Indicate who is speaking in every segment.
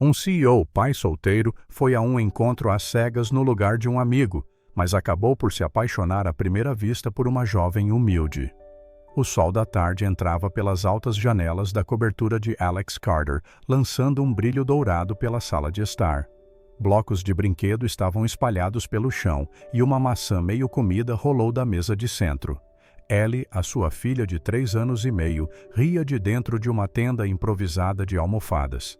Speaker 1: Um CEO, pai solteiro, foi a um encontro às cegas no lugar de um amigo, mas acabou por se apaixonar à primeira vista por uma jovem humilde. O sol da tarde entrava pelas altas janelas da cobertura de Alex Carter, lançando um brilho dourado pela sala de estar. Blocos de brinquedo estavam espalhados pelo chão e uma maçã meio comida rolou da mesa de centro. Ellie, a sua filha de 3 anos e meio, ria de dentro de uma tenda improvisada de almofadas.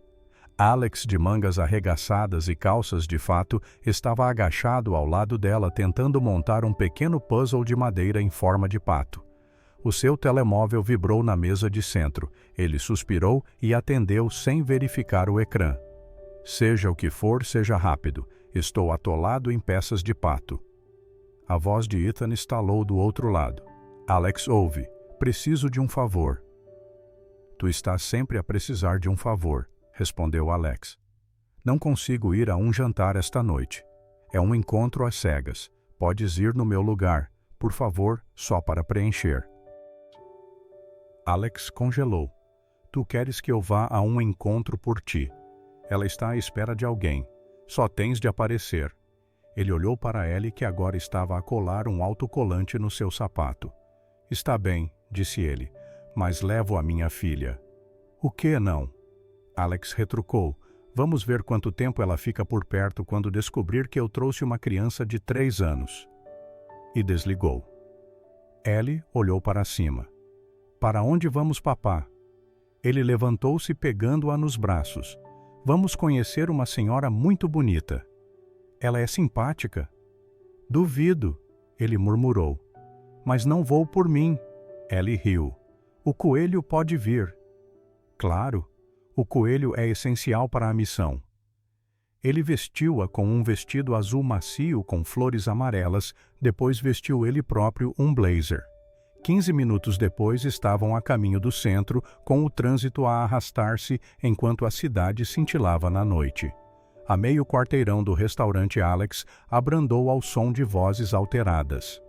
Speaker 1: Alex, de mangas arregaçadas e calças de fato, estava agachado ao lado dela tentando montar um pequeno puzzle de madeira em forma de pato. O seu telemóvel vibrou na mesa de centro. Ele suspirou e atendeu sem verificar o ecrã. Seja o que for, seja rápido. Estou atolado em peças de pato. A voz de Ethan estalou do outro lado. Alex ouve. Preciso de um favor. Tu estás sempre a precisar de um favor, respondeu Alex. Não consigo ir a um jantar esta noite. É um encontro às cegas. Podes ir no meu lugar, por favor, só para preencher. Alex congelou. Tu queres que eu vá a um encontro por ti. Ela está à espera de alguém. Só tens de aparecer. Ele olhou para Ellie, que agora estava a colar um autocolante no seu sapato. Está bem, disse ele, mas levo a minha filha. O que não? Alex retrucou. Vamos ver quanto tempo ela fica por perto quando descobrir que eu trouxe uma criança de 3 anos. E desligou. Ellie olhou para cima. Para onde vamos, papá? Ele levantou-se pegando-a nos braços. Vamos conhecer uma senhora muito bonita. Ela é simpática. Duvido, ele murmurou. Mas não vou por mim. Ellie riu. O coelho pode vir. Claro, o coelho é essencial para a missão. Ele vestiu-a com um vestido azul macio com flores amarelas, depois vestiu ele próprio um blazer. 15 minutos depois estavam a caminho do centro, com o trânsito a arrastar-se enquanto a cidade cintilava na noite. A meio quarteirão do restaurante Alex abrandou ao som de vozes alteradas.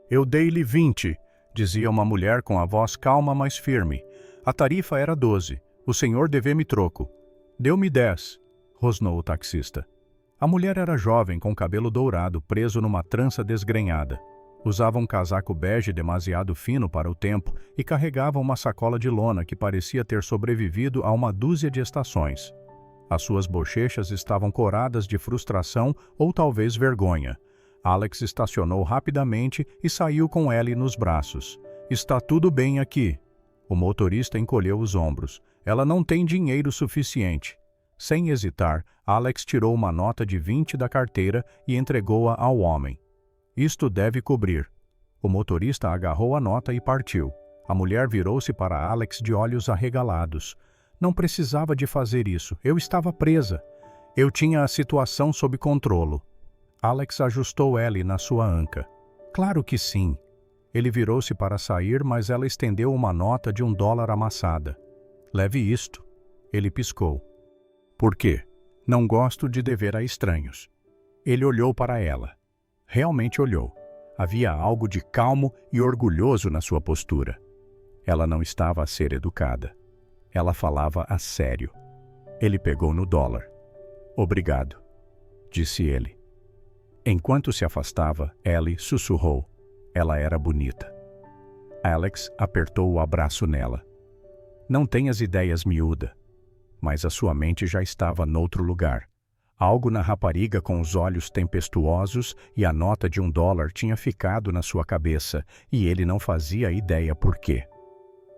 Speaker 1: Eu dei-lhe 20, dizia uma mulher com a voz calma mas firme. A tarifa era 12. O senhor devê-me troco. Deu-me 10, rosnou o taxista. A mulher era jovem, com cabelo dourado, preso numa trança desgrenhada. Usava um casaco bege demasiado fino para o tempo e carregava uma sacola de lona que parecia ter sobrevivido a uma dúzia de estações. As suas bochechas estavam coradas de frustração ou talvez vergonha. Alex estacionou rapidamente e saiu com Ellie nos braços. Está tudo bem aqui. O motorista encolheu os ombros. Ela não tem dinheiro suficiente. Sem hesitar, Alex tirou uma nota de 20 da carteira e entregou-a ao homem. Isto deve cobrir. O motorista agarrou a nota e partiu. A mulher virou-se para Alex de olhos arregalados. Não precisava de fazer isso. Eu estava presa. Eu tinha a situação sob controlo. Alex ajustou Ellie na sua anca. Claro que sim. Ele virou-se para sair, mas ela estendeu uma nota de $1 amassada. Leve isto. Ele piscou. Por quê? Não gosto de dever a estranhos. Ele olhou para ela. Realmente olhou. Havia algo de calmo e orgulhoso na sua postura. Ela não estava a ser educada. Ela falava a sério. Ele pegou no $. Obrigado, disse ele. Enquanto se afastava, Ellie sussurrou. Ela era bonita. Alex apertou o abraço nela. Não tenhas ideias, miúda. Mas a sua mente já estava noutro lugar. Algo na rapariga com os olhos tempestuosos e a nota de $1 tinha ficado na sua cabeça, e ele não fazia ideia por quê.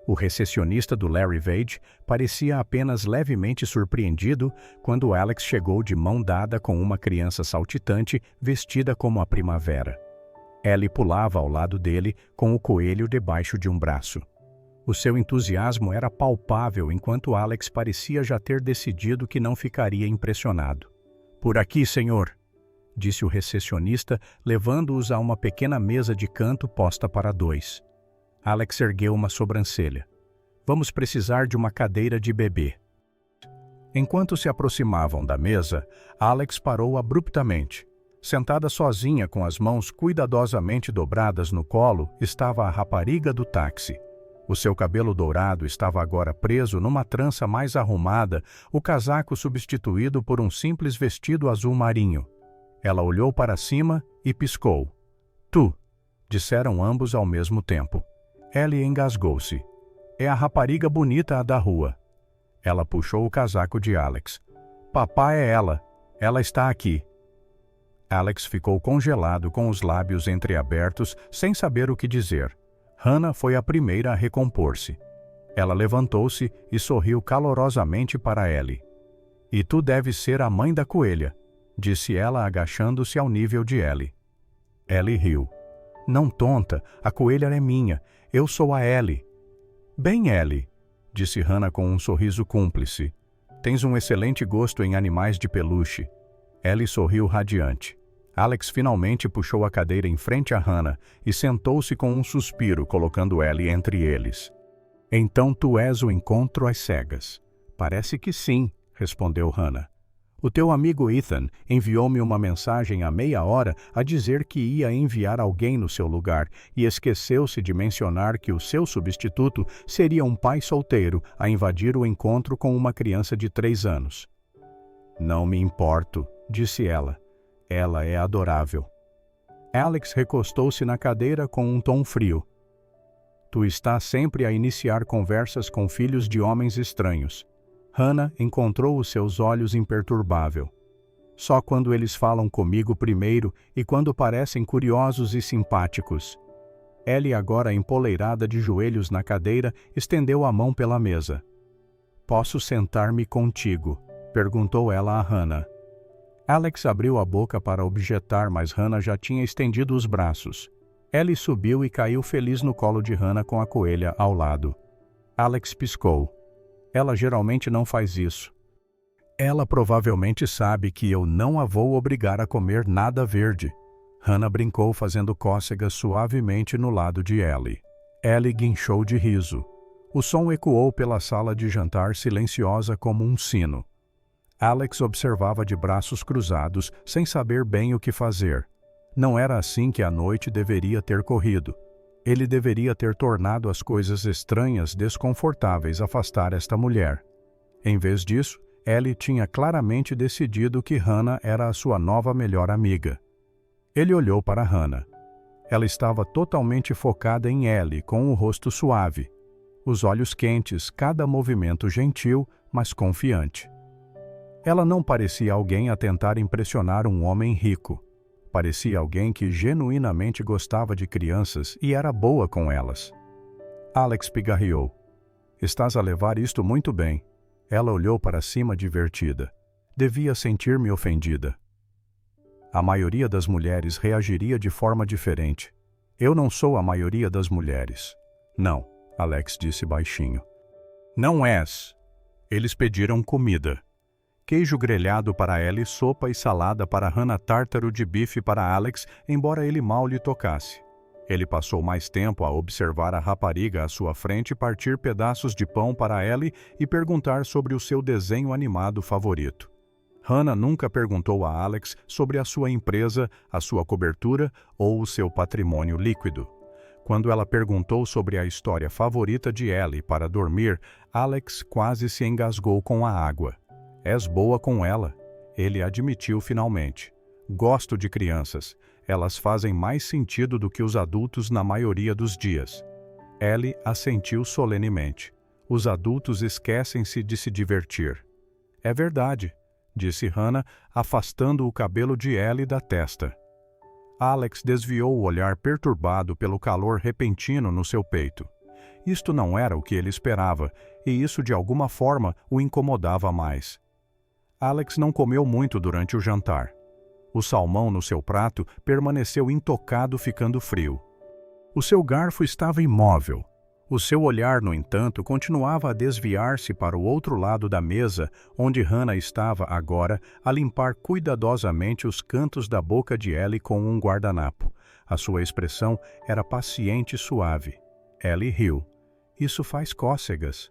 Speaker 1: O recepcionista do Larry Vage parecia apenas levemente surpreendido quando Alex chegou de mão dada com uma criança saltitante vestida como a primavera. Ellie pulava ao lado dele com o coelho debaixo de um braço. O seu entusiasmo era palpável enquanto Alex parecia já ter decidido que não ficaria impressionado. Por aqui, senhor, disse o recepcionista, levando-os a uma pequena mesa de canto posta para 2. Alex ergueu uma sobrancelha. Vamos precisar de uma cadeira de bebê. Enquanto se aproximavam da mesa, Alex parou abruptamente. Sentada sozinha com as mãos cuidadosamente dobradas no colo, estava a rapariga do táxi. O seu cabelo dourado estava agora preso numa trança mais arrumada, o casaco substituído por um simples vestido azul marinho. Ela olhou para cima e piscou. Tu, disseram ambos ao mesmo tempo. Ellie engasgou-se. É a rapariga bonita da rua. Ela puxou o casaco de Alex. Papá é ela. Ela está aqui. Alex ficou congelado com os lábios entreabertos, sem saber o que dizer. Hannah foi a primeira a recompor-se. Ela levantou-se e sorriu calorosamente para Ellie. E tu deves ser a mãe da coelha, disse ela agachando-se ao nível de Ellie. Ellie riu. Não, tonta, a coelha é minha. Eu sou a Ellie. Bem, Ellie, disse Hannah com um sorriso cúmplice. Tens um excelente gosto em animais de peluche. Ellie sorriu radiante. Alex finalmente puxou a cadeira em frente a Hannah e sentou-se com um suspiro, colocando Ellie entre eles. Então tu és o encontro às cegas. Parece que sim, respondeu Hannah. O teu amigo Ethan enviou-me uma mensagem há meia hora a dizer que ia enviar alguém no seu lugar e esqueceu-se de mencionar que o seu substituto seria um pai solteiro a invadir o encontro com uma criança de 3 anos. Não me importo, disse ela. Ela é adorável. Alex recostou-se na cadeira com um tom frio. Tu estás sempre a iniciar conversas com filhos de homens estranhos. Hannah encontrou os seus olhos imperturbável. Só quando eles falam comigo primeiro e quando parecem curiosos e simpáticos. Ellie, agora empoleirada de joelhos na cadeira, estendeu a mão pela mesa. Posso sentar-me contigo? Perguntou ela a Hannah. Alex abriu a boca para objetar, mas Hannah já tinha estendido os braços. Ellie subiu e caiu feliz no colo de Hannah com a coelha ao lado. Alex piscou. Ela geralmente não faz isso. Ela provavelmente sabe que eu não a vou obrigar a comer nada verde. Hannah brincou fazendo cócegas suavemente no lado de Ellie. Ellie guinchou de riso. O som ecoou pela sala de jantar silenciosa como um sino. Alex observava de braços cruzados, sem saber bem o que fazer. Não era assim que a noite deveria ter corrido. Ele deveria ter tornado as coisas estranhas desconfortáveis afastar esta mulher. Em vez disso, Ellie tinha claramente decidido que Hannah era a sua nova melhor amiga. Ele olhou para Hannah. Ela estava totalmente focada em Ellie, com o rosto suave. Os olhos quentes, cada movimento gentil, mas confiante. Ela não parecia alguém a tentar impressionar um homem rico. Parecia alguém que genuinamente gostava de crianças e era boa com elas. Alex pigarreou. Estás a levar isto muito bem. Ela olhou para cima divertida. Devia sentir-me ofendida. A maioria das mulheres reagiria de forma diferente. Eu não sou a maioria das mulheres. Não, Alex disse baixinho. Não és. Eles pediram comida. Queijo grelhado para Ellie, sopa e salada para Hannah, tártaro de bife para Alex, embora ele mal lhe tocasse. Ele passou mais tempo a observar a rapariga à sua frente partir pedaços de pão para Ellie e perguntar sobre o seu desenho animado favorito. Hannah nunca perguntou a Alex sobre a sua empresa, a sua cobertura ou o seu patrimônio líquido. Quando ela perguntou sobre a história favorita de Ellie para dormir, Alex quase se engasgou com a água. És boa com ela, ele admitiu finalmente. Gosto de crianças. Elas fazem mais sentido do que os adultos na maioria dos dias. Ellie assentiu solenemente. Os adultos esquecem-se de se divertir. É verdade, disse Hannah, afastando o cabelo de Ellie da testa. Alex desviou o olhar perturbado pelo calor repentino no seu peito. Isto não era o que ele esperava, e isso de alguma forma o incomodava mais. Alex não comeu muito durante o jantar. O salmão no seu prato permaneceu intocado, ficando frio. O seu garfo estava imóvel. O seu olhar, no entanto, continuava a desviar-se para o outro lado da mesa, onde Hannah estava agora a limpar cuidadosamente os cantos da boca de Ellie com um guardanapo. A sua expressão era paciente e suave. Ellie riu. Isso faz cócegas.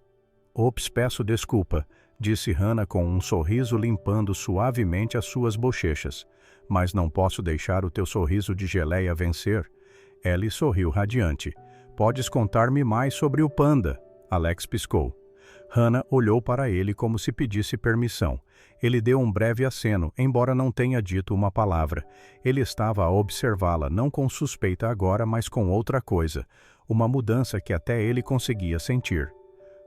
Speaker 1: Ops, peço desculpa, disse Hannah com um sorriso limpando suavemente as suas bochechas. Mas não posso deixar o teu sorriso de geleia vencer. Ellie sorriu radiante. Podes contar-me mais sobre o panda? Alex piscou. Hannah olhou para ele como se pedisse permissão. Ele deu um breve aceno, embora não tenha dito uma palavra. Ele estava a observá-la, não com suspeita agora, mas com outra coisa. Uma mudança que até ele conseguia sentir.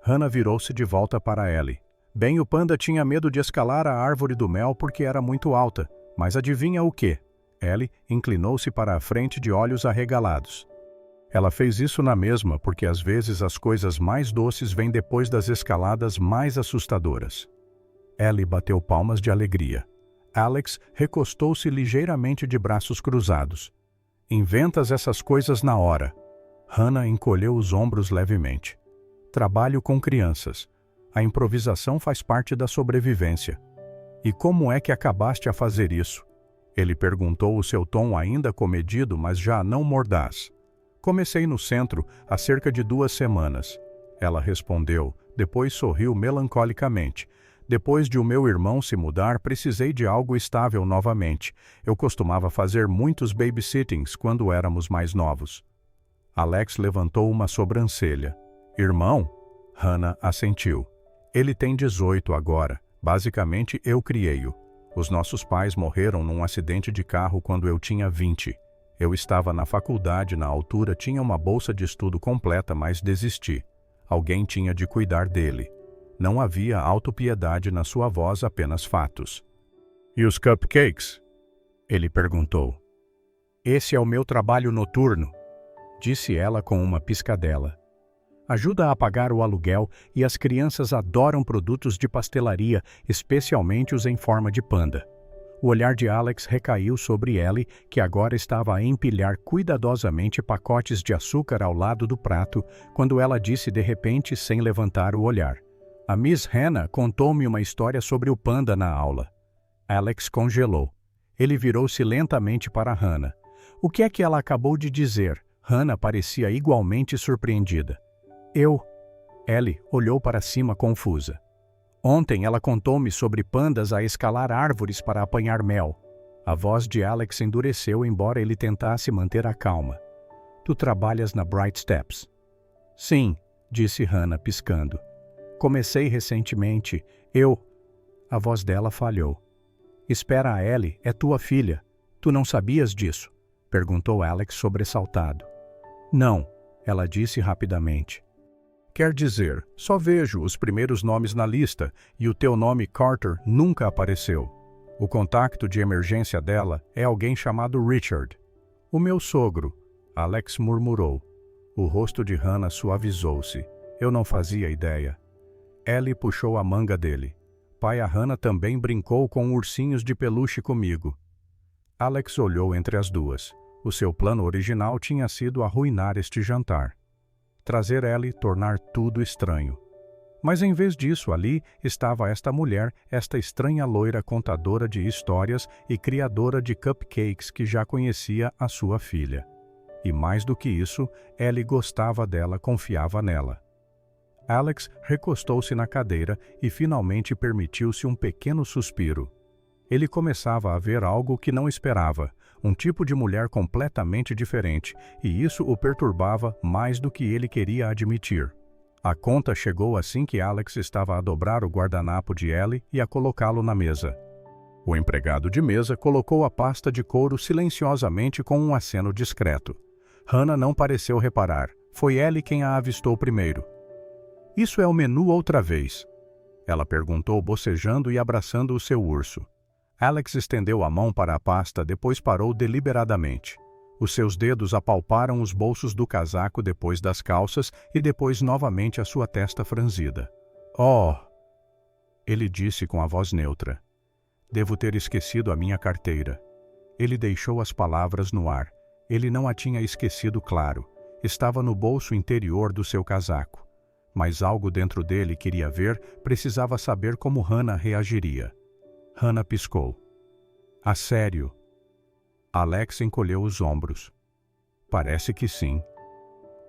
Speaker 1: Hannah virou-se de volta para Ellie. Bem, o panda tinha medo de escalar a árvore do mel porque era muito alta. Mas adivinha o quê? Ellie inclinou-se para a frente de olhos arregalados. Ela fez isso na mesma porque às vezes as coisas mais doces vêm depois das escaladas mais assustadoras. Ellie bateu palmas de alegria. Alex recostou-se ligeiramente de braços cruzados. Inventas essas coisas na hora. Hannah encolheu os ombros levemente. Trabalho com crianças. A improvisação faz parte da sobrevivência. E como é que acabaste a fazer isso? Ele perguntou, o seu tom ainda comedido, mas já não mordaz. Comecei no centro há cerca de 2 semanas. Ela respondeu, depois sorriu melancolicamente. Depois de o meu irmão se mudar, precisei de algo estável novamente. Eu costumava fazer muitos babysittings quando éramos mais novos. Alex levantou uma sobrancelha. Irmão? Hannah assentiu. Ele tem 18 agora. Basicamente, eu criei-o. Os nossos pais morreram num acidente de carro quando eu tinha 20. Eu estava na faculdade na altura, tinha uma bolsa de estudo completa, mas desisti. Alguém tinha de cuidar dele. Não havia autopiedade na sua voz, apenas fatos. E os cupcakes? Ele perguntou. Esse é o meu trabalho noturno, disse ela com uma piscadela. Ajuda a pagar o aluguel e as crianças adoram produtos de pastelaria, especialmente os em forma de panda. O olhar de Alex recaiu sobre Ellie, que agora estava a empilhar cuidadosamente pacotes de açúcar ao lado do prato, quando ela disse de repente sem levantar o olhar. A Miss Hannah contou-me uma história sobre o panda na aula. Alex congelou. Ele virou-se lentamente para Hannah. O que é que ela acabou de dizer? Hannah parecia igualmente surpreendida. Ellie olhou para cima confusa. Ontem ela contou-me sobre pandas a escalar árvores para apanhar mel. A voz de Alex endureceu, embora ele tentasse manter a calma. Tu trabalhas na Bright Steps? Sim, disse Hannah piscando. Comecei recentemente. A voz dela falhou. Espera, a Ellie é tua filha. Tu não sabias disso? Perguntou Alex sobressaltado. Não, ela disse rapidamente. Quer dizer, só vejo os primeiros nomes na lista e o teu nome Carter nunca apareceu. O contacto de emergência dela é alguém chamado Richard. O meu sogro, Alex murmurou. O rosto de Hannah suavizou-se. Eu não fazia ideia. Ellie puxou a manga dele. Pai, a Hannah também brincou com ursinhos de peluche comigo. Alex olhou entre as duas. O seu plano original tinha sido arruinar este jantar. Trazer Ellie, tornar tudo estranho. Mas em vez disso, ali estava esta mulher, esta estranha loira contadora de histórias e criadora de cupcakes que já conhecia a sua filha. E mais do que isso, Ellie gostava dela, confiava nela. Alex recostou-se na cadeira e finalmente permitiu-se um pequeno suspiro. Ele começava a ver algo que não esperava, um tipo de mulher completamente diferente, e isso o perturbava mais do que ele queria admitir. A conta chegou assim que Alex estava a dobrar o guardanapo de Ellie e a colocá-lo na mesa. O empregado de mesa colocou a pasta de couro silenciosamente com um aceno discreto. Hannah não pareceu reparar. Foi Ellie quem a avistou primeiro. Isso é o menu outra vez? Ela perguntou, bocejando e abraçando o seu urso. Alex estendeu a mão para a pasta, depois parou deliberadamente. Os seus dedos apalparam os bolsos do casaco, depois das calças e depois novamente a sua testa franzida. Oh! Ele disse com a voz neutra. Devo ter esquecido a minha carteira. Ele deixou as palavras no ar. Ele não a tinha esquecido, claro. Estava no bolso interior do seu casaco. Mas algo dentro dele queria ver, precisava saber como Hannah reagiria. Hannah piscou. A sério? Alex encolheu os ombros. Parece que sim.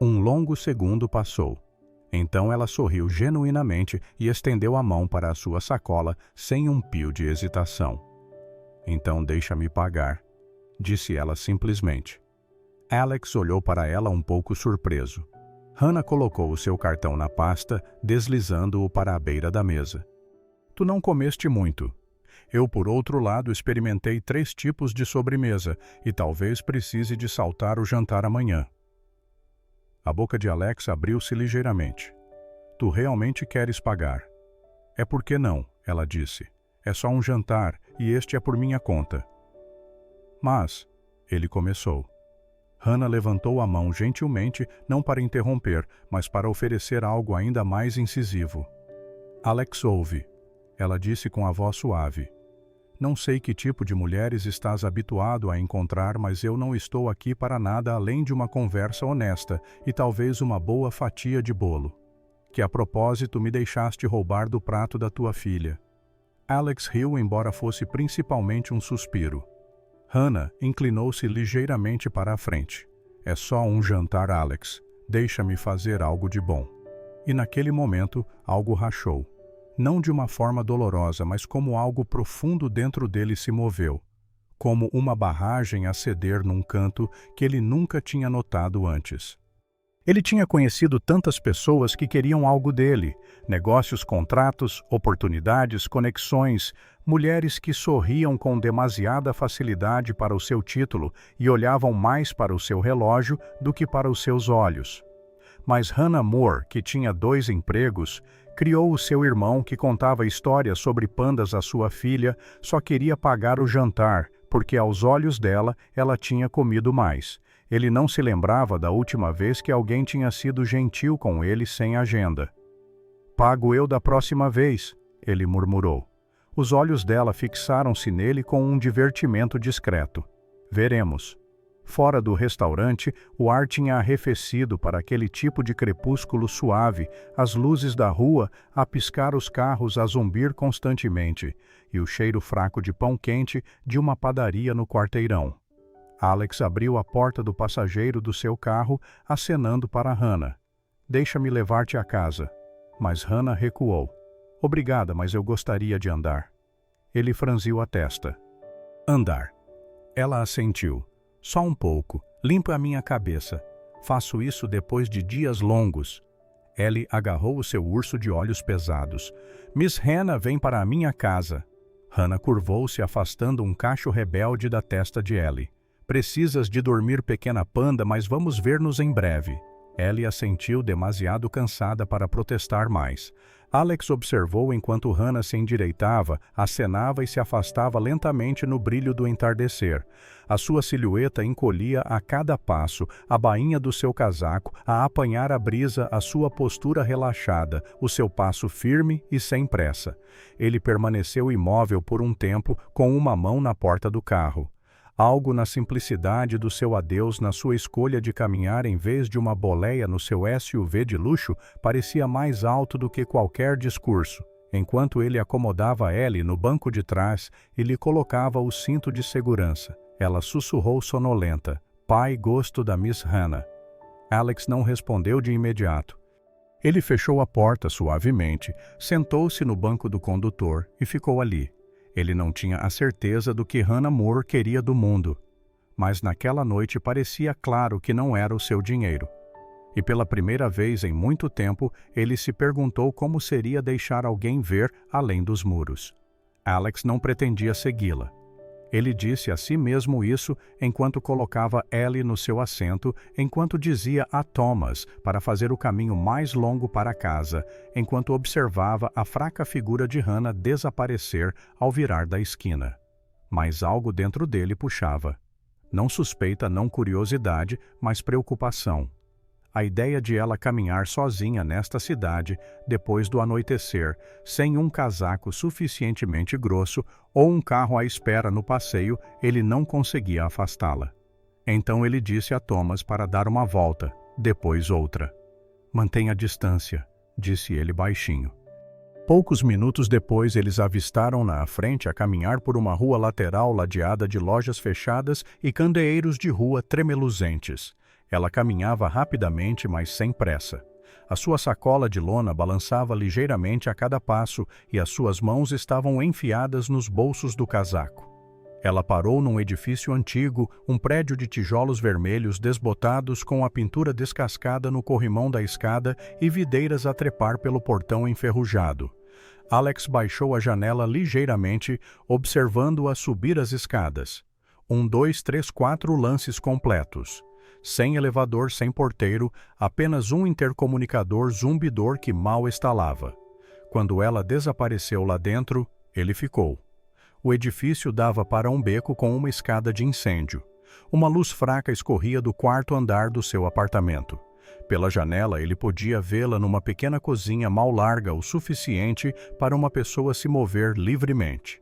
Speaker 1: Um longo segundo passou. Então ela sorriu genuinamente e estendeu a mão para a sua sacola sem um pio de hesitação. Então deixa-me pagar, disse ela simplesmente. Alex olhou para ela um pouco surpreso. Hannah colocou o seu cartão na pasta, deslizando-o para a beira da mesa. Tu não comeste muito. Eu, por outro lado, experimentei 3 tipos de sobremesa e talvez precise de saltar o jantar amanhã. A boca de Alex abriu-se ligeiramente. Tu realmente queres pagar? É porque não, ela disse. É só um jantar e este é por minha conta. Mas, ele começou. Hannah levantou a mão gentilmente, não para interromper, mas para oferecer algo ainda mais incisivo. Alex ouve. Ela disse com a voz suave. Não sei que tipo de mulheres estás habituado a encontrar, mas eu não estou aqui para nada além de uma conversa honesta e talvez uma boa fatia de bolo. Que a propósito me deixaste roubar do prato da tua filha. Alex riu, embora fosse principalmente um suspiro. Hannah inclinou-se ligeiramente para a frente. É só um jantar, Alex. Deixa-me fazer algo de bom. E naquele momento, algo rachou. Não de uma forma dolorosa, mas como algo profundo dentro dele se moveu. Como uma barragem a ceder num canto que ele nunca tinha notado antes. Ele tinha conhecido tantas pessoas que queriam algo dele, negócios, contratos, oportunidades, conexões, mulheres que sorriam com demasiada facilidade para o seu título e olhavam mais para o seu relógio do que para os seus olhos. Mas Hannah Moore, que tinha 2 empregos, criou o seu irmão que contava histórias sobre pandas à sua filha, só queria pagar o jantar, porque aos olhos dela, ela tinha comido mais. Ele não se lembrava da última vez que alguém tinha sido gentil com ele sem agenda. Pago eu da próxima vez, ele murmurou. Os olhos dela fixaram-se nele com um divertimento discreto. Veremos. Fora do restaurante, o ar tinha arrefecido para aquele tipo de crepúsculo suave, as luzes da rua a piscar, os carros a zumbir constantemente, e o cheiro fraco de pão quente de uma padaria no quarteirão. Alex abriu a porta do passageiro do seu carro, acenando para Hannah. Deixa-me levar-te a casa. Mas Hannah recuou. Obrigada, mas eu gostaria de andar. Ele franziu a testa. Andar. Ela assentiu. Só um pouco. Limpa a minha cabeça. Faço isso depois de dias longos. Ellie agarrou o seu urso de olhos pesados. Miss Hannah vem para a minha casa. Hannah curvou-se, afastando um cacho rebelde da testa de Ellie. Precisas de dormir, pequena panda, mas vamos ver-nos em breve. Ellie assentiu, demasiado cansada para protestar mais. Alex observou enquanto Hannah se endireitava, acenava e se afastava lentamente no brilho do entardecer. A sua silhueta encolhia a cada passo, a bainha do seu casaco, a apanhar a brisa, a sua postura relaxada, o seu passo firme e sem pressa. Ele permaneceu imóvel por um tempo, com uma mão na porta do carro. Algo na simplicidade do seu adeus, na sua escolha de caminhar em vez de uma boleia no seu SUV de luxo, parecia mais alto do que qualquer discurso. Enquanto ele acomodava Ellie no banco de trás e lhe colocava o cinto de segurança, ela sussurrou sonolenta, pai, gosto da Miss Hannah. Alex não respondeu de imediato. Ele fechou a porta suavemente, sentou-se no banco do condutor e ficou ali. Ele não tinha a certeza do que Hannah Moore queria do mundo, mas naquela noite parecia claro que não era o seu dinheiro. E pela primeira vez em muito tempo, ele se perguntou como seria deixar alguém ver além dos muros. Alex não pretendia segui-la. Ele disse a si mesmo isso enquanto colocava Ellie no seu assento, enquanto dizia a Thomas para fazer o caminho mais longo para casa, enquanto observava a fraca figura de Hannah desaparecer ao virar da esquina. Mas algo dentro dele puxava. Não suspeita, não curiosidade, mas preocupação. A ideia de ela caminhar sozinha nesta cidade, depois do anoitecer, sem um casaco suficientemente grosso ou um carro à espera no passeio, ele não conseguia afastá-la. Então ele disse a Thomas para dar uma volta, depois outra. Mantenha a distância, disse ele baixinho. Poucos minutos depois, eles avistaram-na à frente a caminhar por uma rua lateral ladeada de lojas fechadas e candeeiros de rua tremeluzentes. Ela caminhava rapidamente, mas sem pressa. A sua sacola de lona balançava ligeiramente a cada passo e as suas mãos estavam enfiadas nos bolsos do casaco. Ela parou num edifício antigo, um prédio de tijolos vermelhos desbotados com a pintura descascada no corrimão da escada e videiras a trepar pelo portão enferrujado. Alex baixou a janela ligeiramente, observando-a subir as escadas. 1, 2, 3, 4 lances completos. Sem elevador, sem porteiro, apenas um intercomunicador zumbidor que mal estalava. Quando ela desapareceu lá dentro, ele ficou. O edifício dava para um beco com uma escada de incêndio. Uma luz fraca escorria do quarto andar do seu apartamento. Pela janela, ele podia vê-la numa pequena cozinha mal larga o suficiente para uma pessoa se mover livremente.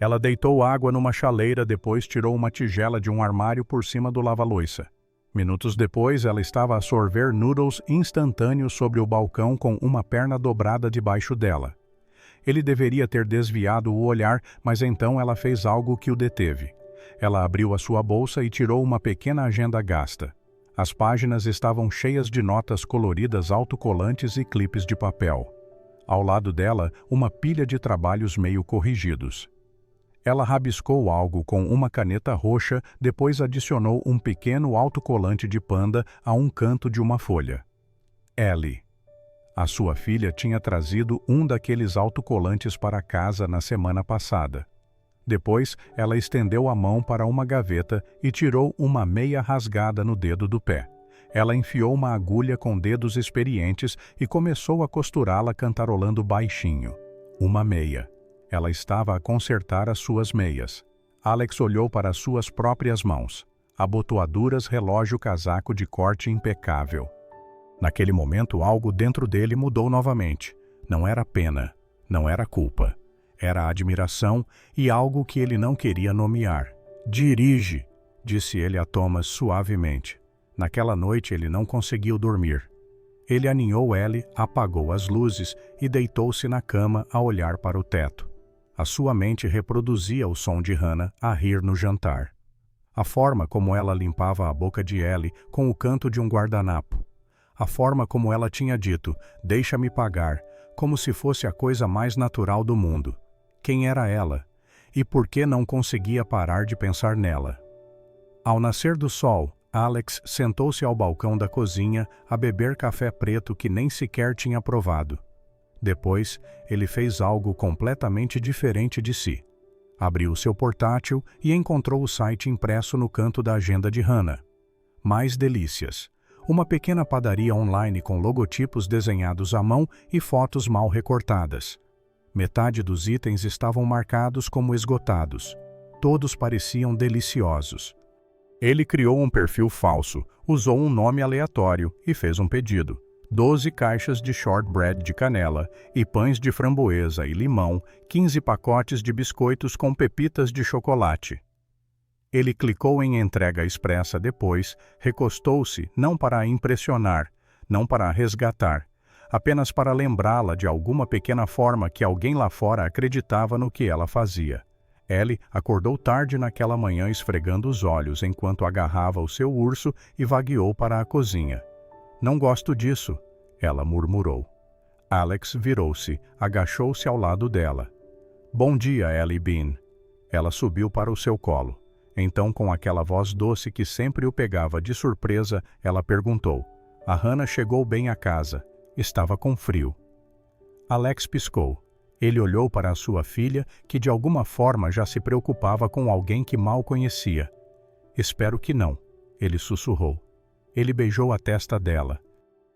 Speaker 1: Ela deitou água numa chaleira, depois tirou uma tigela de um armário por cima do lava-loiça. Minutos depois, ela estava a sorver noodles instantâneos sobre o balcão com uma perna dobrada debaixo dela. Ele deveria ter desviado o olhar, mas então ela fez algo que o deteve. Ela abriu a sua bolsa e tirou uma pequena agenda gasta. As páginas estavam cheias de notas coloridas autocolantes e clipes de papel. Ao lado dela, uma pilha de trabalhos meio corrigidos. Ela rabiscou algo com uma caneta roxa, depois adicionou um pequeno autocolante de panda a um canto de uma folha. Ellie. A sua filha tinha trazido um daqueles autocolantes para casa na semana passada. Depois, ela estendeu a mão para uma gaveta e tirou uma meia rasgada no dedo do pé. Ela enfiou uma agulha com dedos experientes e começou a costurá-la cantarolando baixinho. Uma meia. Ela estava a consertar as suas meias. Alex olhou para as suas próprias mãos. Abotoaduras, relógio, casaco de corte impecável. Naquele momento, algo dentro dele mudou novamente. Não era pena, não era culpa. Era admiração e algo que ele não queria nomear. "Dirige", disse ele a Thomas suavemente. Naquela noite ele não conseguiu dormir. Ele aninhou Ellie, apagou as luzes e deitou-se na cama a olhar para o teto. A sua mente reproduzia o som de Hannah a rir no jantar. A forma como ela limpava a boca de Ellie com o canto de um guardanapo. A forma como ela tinha dito, "Deixa-me pagar", como se fosse a coisa mais natural do mundo. Quem era ela? E por que não conseguia parar de pensar nela? Ao nascer do sol, Alex sentou-se ao balcão da cozinha a beber café preto que nem sequer tinha provado. Depois, ele fez algo completamente diferente de si. Abriu seu portátil e encontrou o site impresso no canto da agenda de Hannah. Mais delícias. Uma pequena padaria online com logotipos desenhados à mão e fotos mal recortadas. Metade dos itens estavam marcados como esgotados. Todos pareciam deliciosos. Ele criou um perfil falso, usou um nome aleatório e fez um pedido. 12 caixas de shortbread de canela e pães de framboesa e limão, 15 pacotes de biscoitos com pepitas de chocolate. Ele clicou em entrega expressa depois, recostou-se não para a impressionar, não para a resgatar, apenas para lembrá-la de alguma pequena forma que alguém lá fora acreditava no que ela fazia. Ellie acordou tarde naquela manhã esfregando os olhos enquanto agarrava o seu urso e vagueou para a cozinha. "Não gosto disso", ela murmurou. Alex virou-se, agachou-se ao lado dela. "Bom dia, Ellie Bean." Ela subiu para o seu colo. Então, com aquela voz doce que sempre o pegava de surpresa, ela perguntou. A Hannah chegou bem a casa. Estava com frio. Alex piscou. Ele olhou para a sua filha, que de alguma forma já se preocupava com alguém que mal conhecia. "Espero que não", ele sussurrou. Ele beijou a testa dela.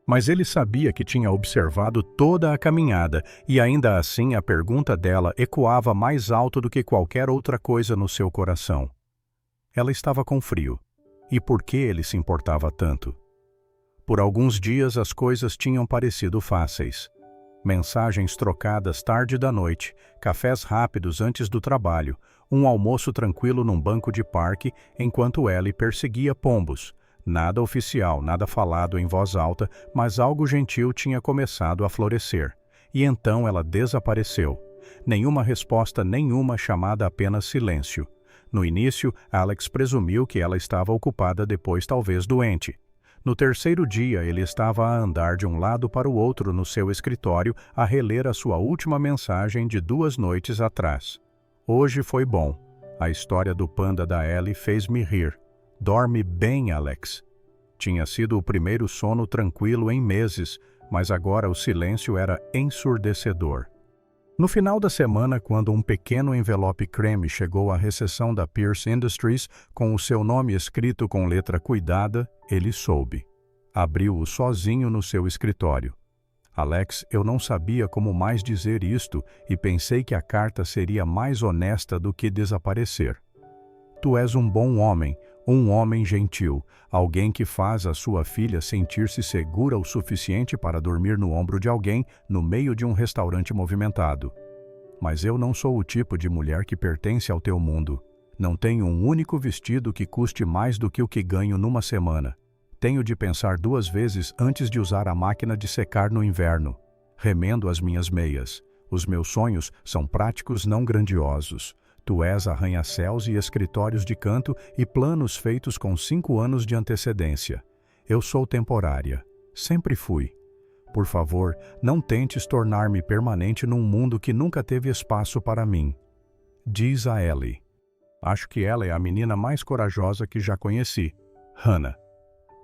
Speaker 1: Mas ele sabia que tinha observado toda a caminhada, e ainda assim a pergunta dela ecoava mais alto do que qualquer outra coisa no seu coração. Ela estava com frio. E por que ele se importava tanto? Por alguns dias as coisas tinham parecido fáceis. Mensagens trocadas tarde da noite, cafés rápidos antes do trabalho, um almoço tranquilo num banco de parque enquanto Ellie perseguia pombos. Nada oficial, nada falado em voz alta, mas algo gentil tinha começado a florescer. E então ela desapareceu. Nenhuma resposta, nenhuma chamada, apenas silêncio. No início, Alex presumiu que ela estava ocupada, depois talvez doente. No terceiro dia, ele estava a andar de um lado para o outro no seu escritório a reler a sua última mensagem de 2 noites atrás. "Hoje foi bom. A história do panda da Ellie fez-me rir. Dorme bem, Alex. Tinha sido o primeiro sono tranquilo em meses, mas agora o silêncio era ensurdecedor. No final da semana, quando um pequeno envelope creme chegou à recepção da Pierce Industries com o seu nome escrito com letra cuidada, ele soube. Abriu-o sozinho no seu escritório. Alex, eu não sabia como mais dizer isto e pensei que a carta seria mais honesta do que desaparecer. Tu és um bom homem, um homem gentil, alguém que faz a sua filha sentir-se segura o suficiente para dormir no ombro de alguém no meio de um restaurante movimentado. Mas eu não sou o tipo de mulher que pertence ao teu mundo. Não tenho um único vestido que custe mais do que o que ganho numa semana. Tenho de pensar 2 vezes antes de usar a máquina de secar no inverno. Remendo as minhas meias. Os meus sonhos são práticos, não grandiosos. Tu és arranha-céus e escritórios de canto e planos feitos com 5 anos de antecedência. Eu sou temporária. Sempre fui. Por favor, não tentes tornar-me permanente num mundo que nunca teve espaço para mim. Diz a Ellie. Acho que ela é a menina mais corajosa que já conheci. Hannah.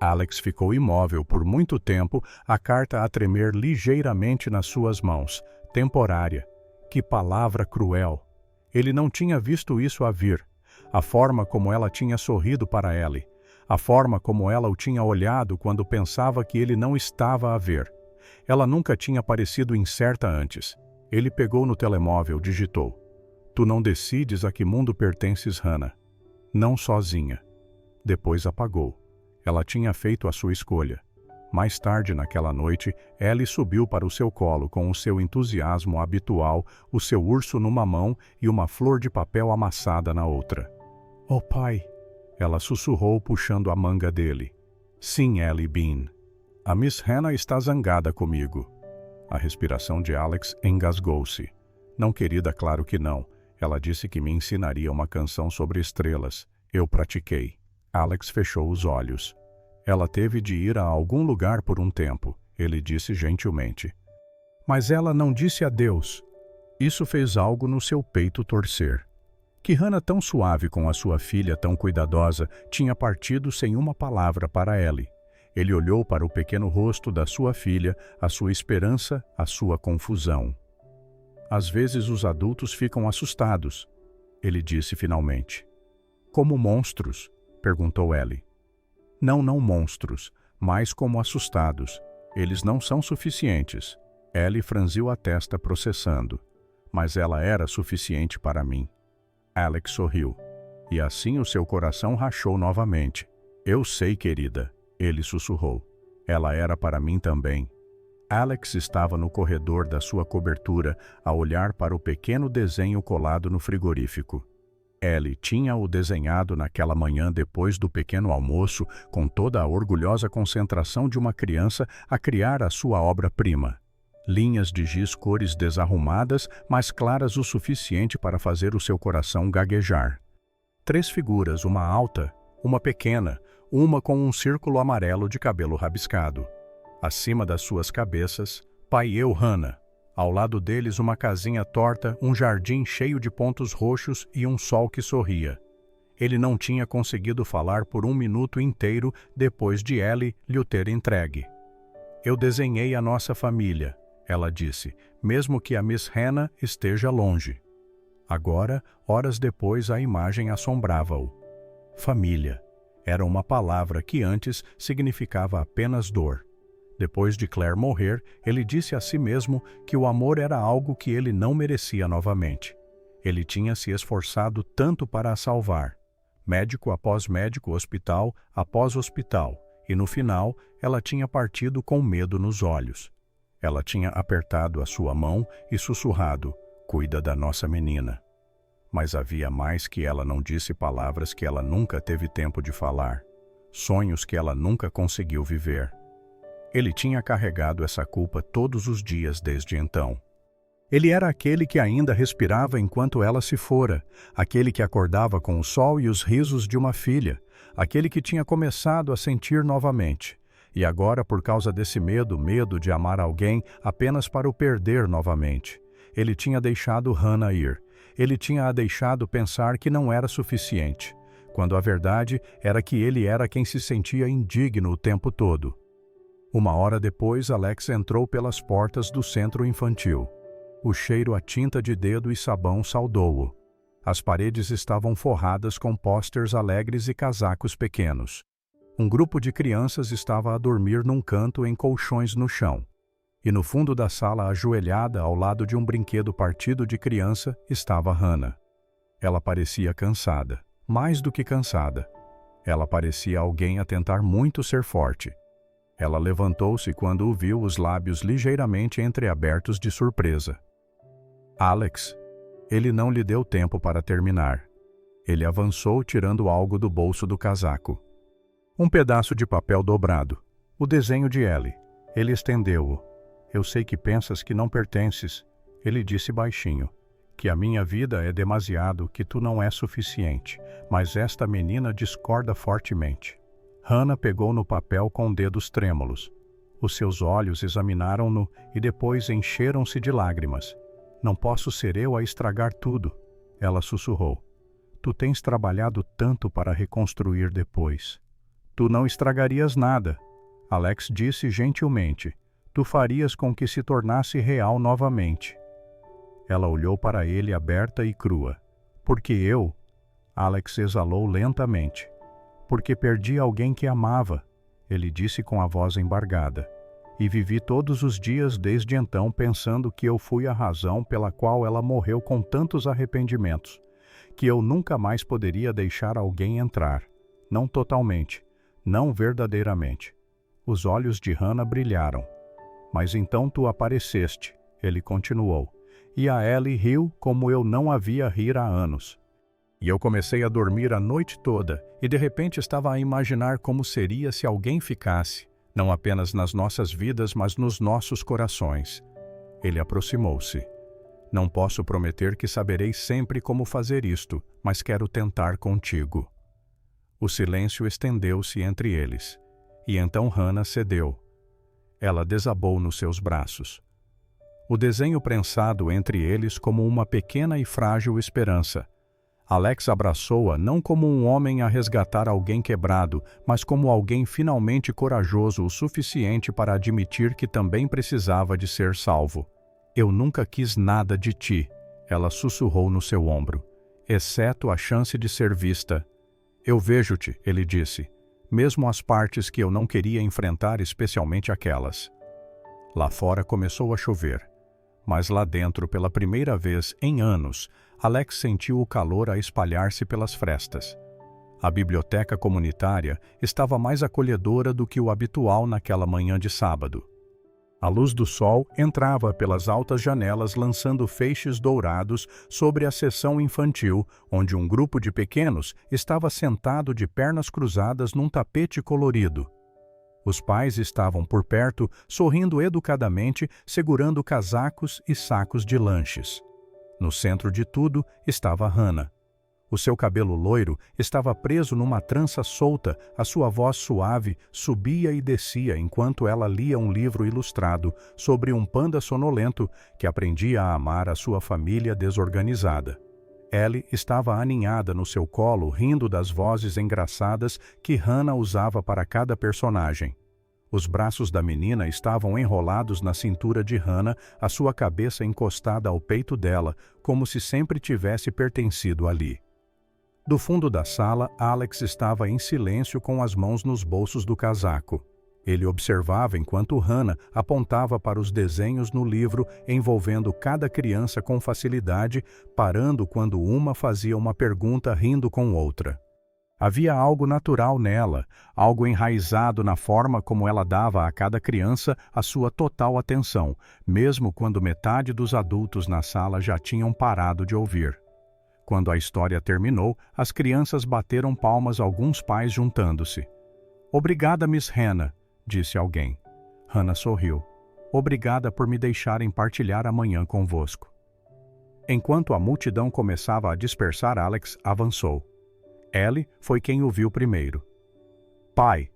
Speaker 1: Alex ficou imóvel por muito tempo, a carta a tremer ligeiramente nas suas mãos. Temporária. Que palavra cruel. Ele não tinha visto isso a vir. A forma como ela tinha sorrido para ele. A forma como ela o tinha olhado quando pensava que ele não estava a ver. Ela nunca tinha parecido incerta antes. Ele pegou no telemóvel, digitou. Tu não decides a que mundo pertences, Hannah. Não sozinha. Depois apagou. Ela tinha feito a sua escolha. Mais tarde naquela noite, Ellie subiu para o seu colo com o seu entusiasmo habitual, o seu urso numa mão e uma flor de papel amassada na outra. Oh, pai! Ela sussurrou puxando a manga dele. Sim, Ellie Bean. A Miss Hannah está zangada comigo. A respiração de Alex engasgou-se. Não, querida, claro que não. Ela disse que me ensinaria uma canção sobre estrelas. Eu pratiquei. Alex fechou os olhos. Ela teve de ir a algum lugar por um tempo, ele disse gentilmente. Mas ela não disse adeus. Isso fez algo no seu peito torcer. Que Hannah, tão suave com a sua filha tão cuidadosa, tinha partido sem uma palavra para Ellie. Ele olhou para o pequeno rosto da sua filha, a sua esperança, a sua confusão. Às vezes os adultos ficam assustados, ele disse finalmente. Como monstros? Perguntou Ellie. Não monstros, mas como assustados. Eles não são suficientes. Ellie franziu a testa processando. Mas ela era suficiente para mim. Alex sorriu. E assim o seu coração rachou novamente. Eu sei, querida, ele sussurrou. Ela era para mim também. Alex estava no corredor da sua cobertura a olhar para o pequeno desenho colado no frigorífico. Ellie tinha-o desenhado naquela manhã depois do pequeno almoço, com toda a orgulhosa concentração de uma criança a criar a sua obra-prima. Linhas de giz cores desarrumadas, mas claras o suficiente para fazer o seu coração gaguejar. 3 figuras, uma alta, uma pequena, uma com um círculo amarelo de cabelo rabiscado. Acima das suas cabeças, pai e eu, Hannah. Ao lado deles, uma casinha torta, um jardim cheio de pontos roxos e um sol que sorria. Ele não tinha conseguido falar por 1 minuto inteiro depois de Ellie lhe o ter entregue. Eu desenhei a nossa família, ela disse, mesmo que a Miss Hannah esteja longe. Agora, horas depois, a imagem assombrava-o. Família. Era uma palavra que antes significava apenas dor. Depois de Claire morrer, ele disse a si mesmo que o amor era algo que ele não merecia novamente. Ele tinha se esforçado tanto para a salvar. Médico após médico, hospital após hospital, e no final ela tinha partido com medo nos olhos. Ela tinha apertado a sua mão e sussurrado, cuida da nossa menina. Mas havia mais que ela não disse, palavras que ela nunca teve tempo de falar, sonhos que ela nunca conseguiu viver. Ele tinha carregado essa culpa todos os dias desde então. Ele era aquele que ainda respirava enquanto ela se fora, aquele que acordava com o sol e os risos de uma filha, aquele que tinha começado a sentir novamente. E agora, por causa desse medo de amar alguém apenas para o perder novamente, ele tinha deixado Hannah ir. ele tinha a deixado pensar que não era suficiente, quando a verdade era que ele era quem se sentia indigno o tempo todo. Uma hora depois, Alex entrou pelas portas do centro infantil. O cheiro a tinta de dedo e sabão saudou-o. As paredes estavam forradas com pósteres alegres e casacos pequenos. Um grupo de crianças estava a dormir num canto em colchões no chão. E no fundo da sala, ajoelhada ao lado de um brinquedo partido de criança, estava Hannah. Ela parecia cansada, mais do que cansada. Ela parecia alguém a tentar muito ser forte. Ela levantou-se quando o viu, os lábios ligeiramente entreabertos de surpresa. Alex. Ele não lhe deu tempo para terminar. Ele avançou tirando algo do bolso do casaco. Um pedaço de papel dobrado. O desenho de Ellie. Ele estendeu-o. Eu sei que pensas que não pertences. Ele disse baixinho. Que a minha vida é demasiado, que tu não és suficiente. Mas esta menina discorda fortemente. Hannah pegou no papel com dedos trêmulos. Os seus olhos examinaram-no e depois encheram-se de lágrimas. Não posso ser eu a estragar tudo, ela sussurrou. Tu tens trabalhado tanto para reconstruir depois. Tu não estragarias nada, Alex disse gentilmente. Tu farias com que se tornasse real novamente. Ela olhou para ele aberta e crua. Porque eu, Alex exalou lentamente. Porque perdi alguém que amava, ele disse com a voz embargada. E vivi todos os dias desde então pensando que eu fui a razão pela qual ela morreu com tantos arrependimentos, que eu nunca mais poderia deixar alguém entrar, não totalmente, não verdadeiramente. Os olhos de Hannah brilharam. Mas então tu apareceste, ele continuou, e a Ellie riu como eu não a via rir há anos. E eu comecei a dormir a noite toda, e de repente estava a imaginar como seria se alguém ficasse, não apenas nas nossas vidas, mas nos nossos corações. Ele aproximou-se. Não posso prometer que saberei sempre como fazer isto, mas quero tentar contigo. O silêncio estendeu-se entre eles, e então Hannah cedeu. Ela desabou nos seus braços. O desenho prensado entre eles como uma pequena e frágil esperança. Alex abraçou-a não como um homem a resgatar alguém quebrado, mas como alguém finalmente corajoso o suficiente para admitir que também precisava de ser salvo. Eu nunca quis nada de ti, ela sussurrou no seu ombro, exceto a chance de ser vista. Eu vejo-te, ele disse, mesmo as partes que eu não queria enfrentar, especialmente aquelas. Lá fora começou a chover, mas lá dentro, pela primeira vez em anos, Alex sentiu o calor a espalhar-se pelas frestas. A biblioteca comunitária estava mais acolhedora do que o habitual naquela manhã de sábado. A luz do sol entrava pelas altas janelas lançando feixes dourados sobre a seção infantil, onde um grupo de pequenos estava sentado de pernas cruzadas num tapete colorido. Os pais estavam por perto, sorrindo educadamente, segurando casacos e sacos de lanches. No centro de tudo estava Hannah. O seu cabelo loiro estava preso numa trança solta, a sua voz suave subia e descia enquanto ela lia um livro ilustrado sobre um panda sonolento que aprendia a amar a sua família desorganizada. Ellie estava aninhada no seu colo, rindo das vozes engraçadas que Hannah usava para cada personagem. Os braços da menina estavam enrolados na cintura de Hannah, a sua cabeça encostada ao peito dela, como se sempre tivesse pertencido ali. Do fundo da sala, Alex estava em silêncio com as mãos nos bolsos do casaco. Ele observava enquanto Hannah apontava para os desenhos no livro, envolvendo cada criança com facilidade, parando quando uma fazia uma pergunta rindo com outra. Havia algo natural nela, algo enraizado na forma como ela dava a cada criança a sua total atenção, mesmo quando metade dos adultos na sala já tinham parado de ouvir. Quando a história terminou, as crianças bateram palmas, alguns pais juntando-se. "Obrigada, Miss Hannah", disse alguém. Hannah sorriu. "Obrigada por me deixarem partilhar a manhã convosco." Enquanto a multidão começava a dispersar, Alex avançou. Ellie foi quem o viu primeiro. "Pai!"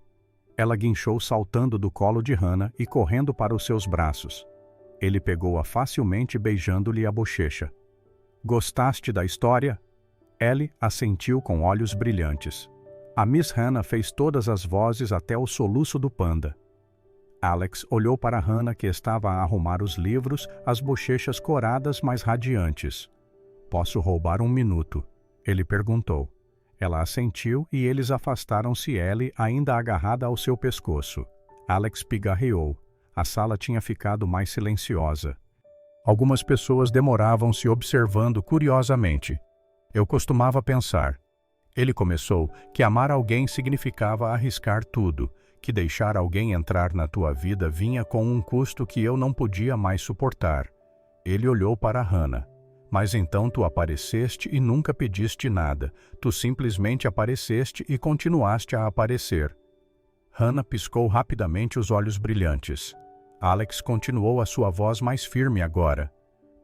Speaker 1: Ela guinchou saltando do colo de Hannah e correndo para os seus braços. Ele pegou-a facilmente beijando-lhe a bochecha. Gostaste da história? Ellie assentiu com olhos brilhantes. A Miss Hannah fez todas as vozes até o soluço do panda. Alex olhou para Hannah, que estava a arrumar os livros, as bochechas coradas mais radiantes. Posso roubar um minuto? Ele perguntou. Ela assentiu e eles afastaram-se, Ellie ainda agarrada ao seu pescoço. Alex pigarreou. A sala tinha ficado mais silenciosa. Algumas pessoas demoravam-se observando curiosamente. Eu costumava pensar. Ele começou que amar alguém significava arriscar tudo, que deixar alguém entrar na tua vida vinha com um custo que eu não podia mais suportar. Ele olhou para Hannah. Mas então tu apareceste e nunca pediste nada. Tu simplesmente apareceste e continuaste a aparecer. Hannah piscou rapidamente os olhos brilhantes. Alex continuou a sua voz mais firme agora.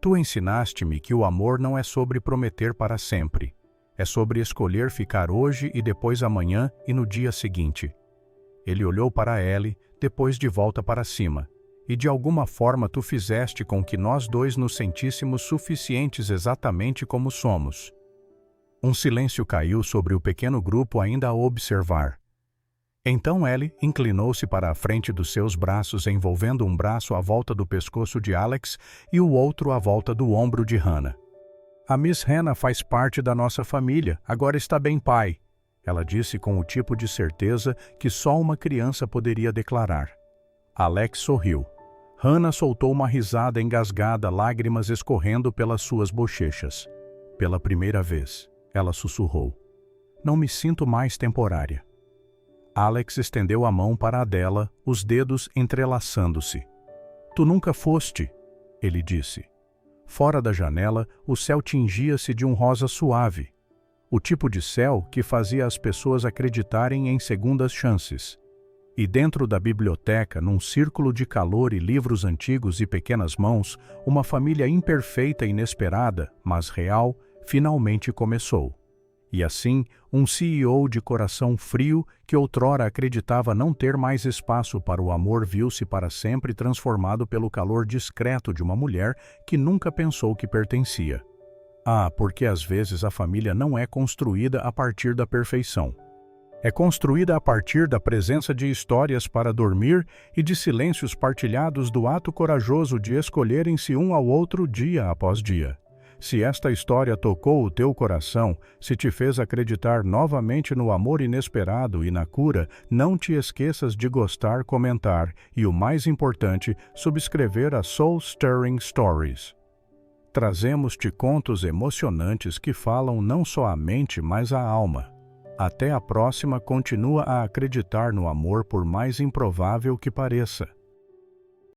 Speaker 1: Tu ensinaste-me que o amor não é sobre prometer para sempre. É sobre escolher ficar hoje e depois amanhã e no dia seguinte. Ele olhou para Ellie, depois de volta para cima. E de alguma forma tu fizeste com que nós dois nos sentíssemos suficientes exatamente como somos. Um silêncio caiu sobre o pequeno grupo ainda a observar. Então Ellie inclinou-se para a frente dos seus braços, envolvendo um braço à volta do pescoço de Alex e o outro à volta do ombro de Hannah. A Miss Hannah faz parte da nossa família, agora está bem, pai. Ela disse com o tipo de certeza que só uma criança poderia declarar. Alex sorriu. Hannah soltou uma risada engasgada, lágrimas escorrendo pelas suas bochechas. Pela primeira vez, ela sussurrou. Não me sinto mais temporária. Alex estendeu a mão para a dela, os dedos entrelaçando-se. Tu nunca foste, ele disse. Fora da janela, o céu tingia-se de um rosa suave. O tipo de céu que fazia as pessoas acreditarem em segundas chances. E dentro da biblioteca, num círculo de calor e livros antigos e pequenas mãos, uma família imperfeita e inesperada, mas real, finalmente começou. E assim, um CEO de coração frio, que outrora acreditava não ter mais espaço para o amor, viu-se para sempre transformado pelo calor discreto de uma mulher que nunca pensou que pertencia. Porque às vezes a família não é construída a partir da perfeição. É construída a partir da presença de histórias para dormir e de silêncios partilhados do ato corajoso de escolherem-se um ao outro dia após dia. Se esta história tocou o teu coração, se te fez acreditar novamente no amor inesperado e na cura, não te esqueças de gostar, comentar e, o mais importante, subscrever a Soul Stirring Stories. Trazemos-te contos emocionantes que falam não só a mente, mas a alma. Até a próxima, continua a acreditar no amor por mais improvável que pareça.